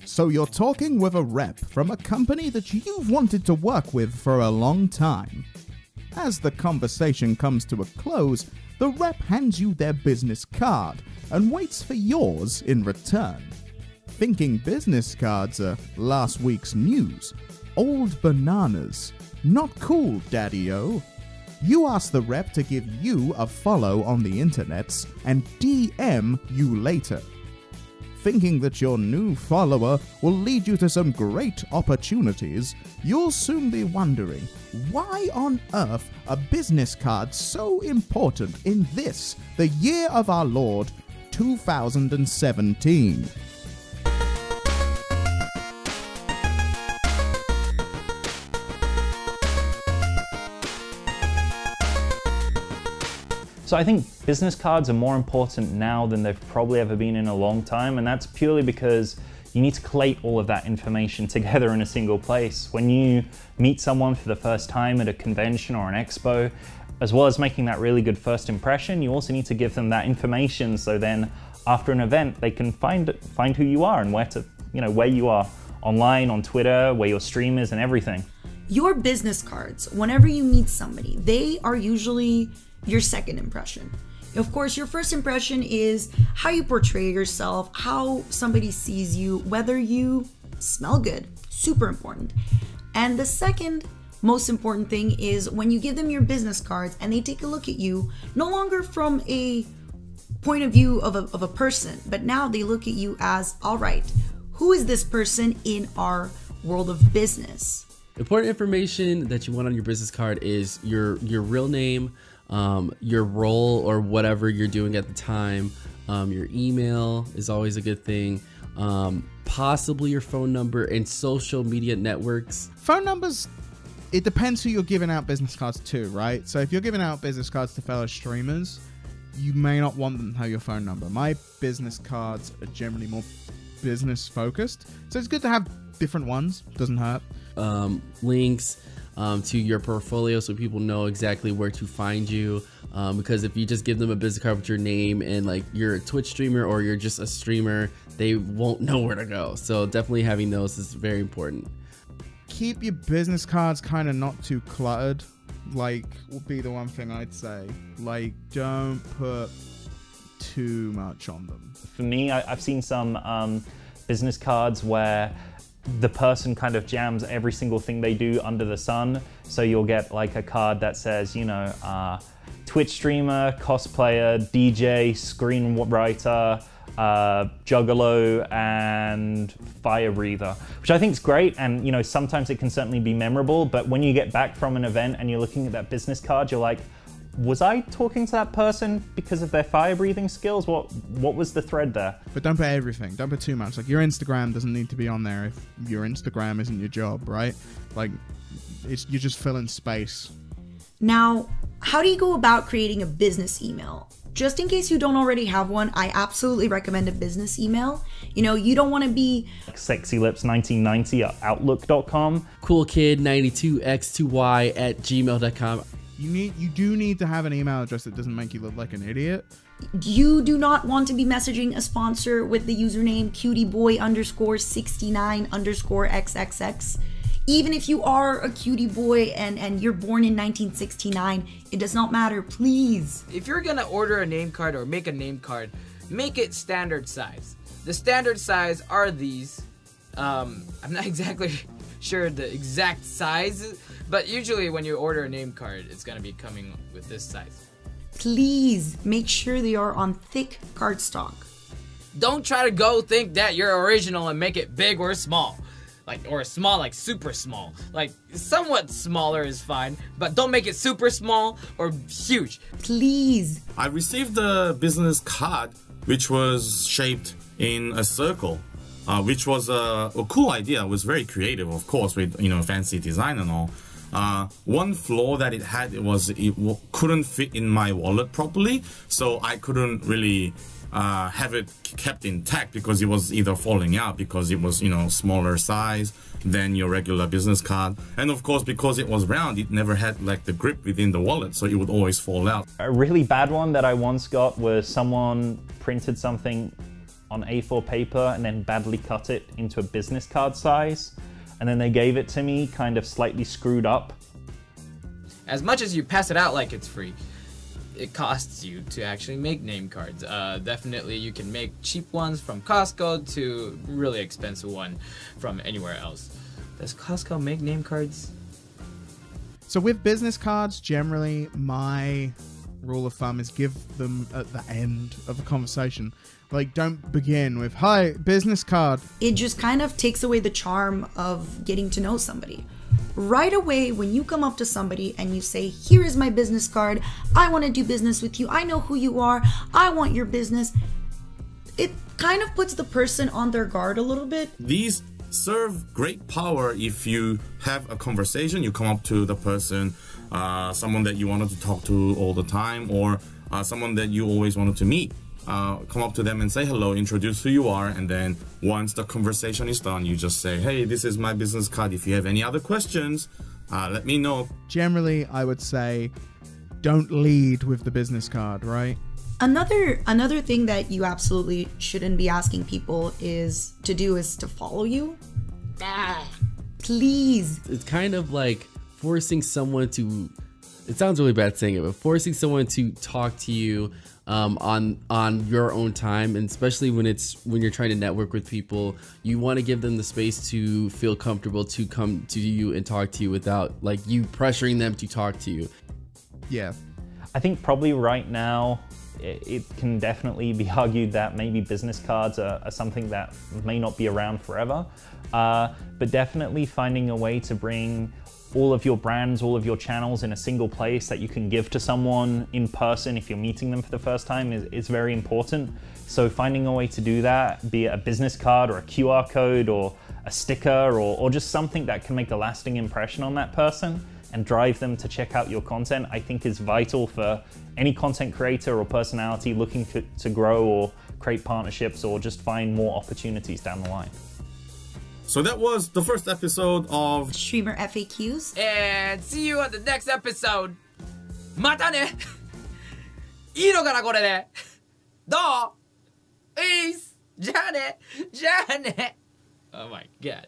So you're talking with a rep from a company that you've wanted to work with for a long time. As the conversation comes to a close, the rep hands you their business card and waits for yours in return. Thinking business cards are last week's news? Old bananas. Not cool, Daddy-O. You ask the rep to give you a follow on the internets and DM you later. Thinking that your new follower will lead you to some great opportunities, you'll soon be wondering, why on earth are business cards so important in this, the year of our Lord, 2017? So I think business cards are more important now than they've probably ever been in a long time, and that's purely because you need to collate all of that information together in a single place. When you meet someone for the first time at a convention or an expo, as well as making that really good first impression, you also need to give them that information so then after an event they can find who you are and where you are online, on Twitter, where your stream is and everything. Your business cards, whenever you meet somebody, they are usually your second impression. Of course, your first impression is how you portray yourself, how somebody sees you, whether you smell good, super important. And the second most important thing is when you give them your business cards and they take a look at you, no longer from a point of view of a person, but now they look at you as, all right, who is this person in our world of business? Important information that you want on your business card is your real name, your role or whatever you're doing at the time. Your email is always a good thing. Possibly your phone number and social media networks. Phone numbers, it depends who you're giving out business cards to, right? So if you're giving out business cards to fellow streamers, you may not want them to have your phone number. My business cards are generally more business focused, so it's good to have different ones, doesn't hurt. Links to your portfolio so people know exactly where to find you, because if you just give them a business card with your name and like you're a Twitch streamer or you're just a streamer, they won't know where to go. So definitely having those is very important. Keep your business cards kind of not too cluttered, like would be the one thing I'd say. Like, don't put too much on them. For me, I've seen some business cards where the person kind of jams every single thing they do under the sun. So you'll get like a card that says, Twitch streamer, cosplayer, DJ, screenwriter, juggalo, and fire breather, which I think is great. And sometimes it can certainly be memorable, but when you get back from an event and you're looking at that business card, you're like, was I talking to that person because of their fire breathing skills? What was the thread there? But don't put everything. Don't put too much. Like, your Instagram doesn't need to be on there if your Instagram isn't your job, right? Like, you're just filling space. Now, how do you go about creating a business email? Just in case you don't already have one, I absolutely recommend a business email. You don't want to be sexylips1990 at outlook.com. coolkid92x2y@gmail.com. You do need to have an email address that doesn't make you look like an idiot. You do not want to be messaging a sponsor with the username cutie_boy_69_xxx. Even if you are a cutie boy and you're born in 1969, it does not matter, please. If you're gonna order a name card or make a name card, make it standard size. The standard size are these. I'm not exactly sure the exact size, but usually when you order a name card, it's gonna be coming with this size. Please make sure they are on thick cardstock. Don't try to go think that you're original and make it big or small. Or small, like super small. Like, somewhat smaller is fine, but don't make it super small or huge. Please. I received a business card which was shaped in a circle, which was a cool idea. It was very creative, of course, with fancy design and all. One flaw that it had it couldn't fit in my wallet properly, so I couldn't really have it kept intact because it was either falling out because it was smaller size than your regular business card, and of course because it was round, it never had like the grip within the wallet, so it would always fall out. A really bad one that I once got was someone printed something on A4 paper and then badly cut it into a business card size. And then they gave it to me kind of slightly screwed up. As much as you pass it out like it's free, it costs you to actually make name cards. Definitely you can make cheap ones from Costco to really expensive one from anywhere else. Does Costco make name cards? So with business cards, generally my rule of thumb is give them at the end of a conversation. Like, don't begin with, "Hi, business card." It just kind of takes away the charm of getting to know somebody. Right away, when you come up to somebody and you say, "Here is my business card. I want to do business with you. I know who you are. I want your business." It kind of puts the person on their guard a little bit. These serve great power if you have a conversation, you come up to the person, someone that you wanted to talk to all the time, or someone that you always wanted to meet. Come up to them and say hello, introduce who you are, and then once the conversation is done, you just say, "Hey, this is my business card. If you have any other questions, let me know." Generally, I would say don't lead with the business card, right? Another thing that you absolutely shouldn't be asking people is to follow you. Please. It's kind of like forcing someone to, it sounds really bad saying it, but forcing someone to talk to you on your own time, and especially when you're trying to network with people, you want to give them the space to feel comfortable to come to you and talk to you without like you pressuring them to talk to you. Yeah. I think probably right now it can definitely be argued that maybe business cards are something that may not be around forever, but definitely finding a way to bring all of your brands, all of your channels in a single place that you can give to someone in person if you're meeting them for the first time is very important. So finding a way to do that, be it a business card or a QR code or a sticker or just something that can make a lasting impression on that person and drive them to check out your content, I think is vital for any content creator or personality looking to grow or create partnerships or just find more opportunities down the line. So that was the first episode of StreamerFAQs. And see you on the next episode. またね。いいのかなこれで。どう？いいっす。じゃあね。じゃあね。Oh my god.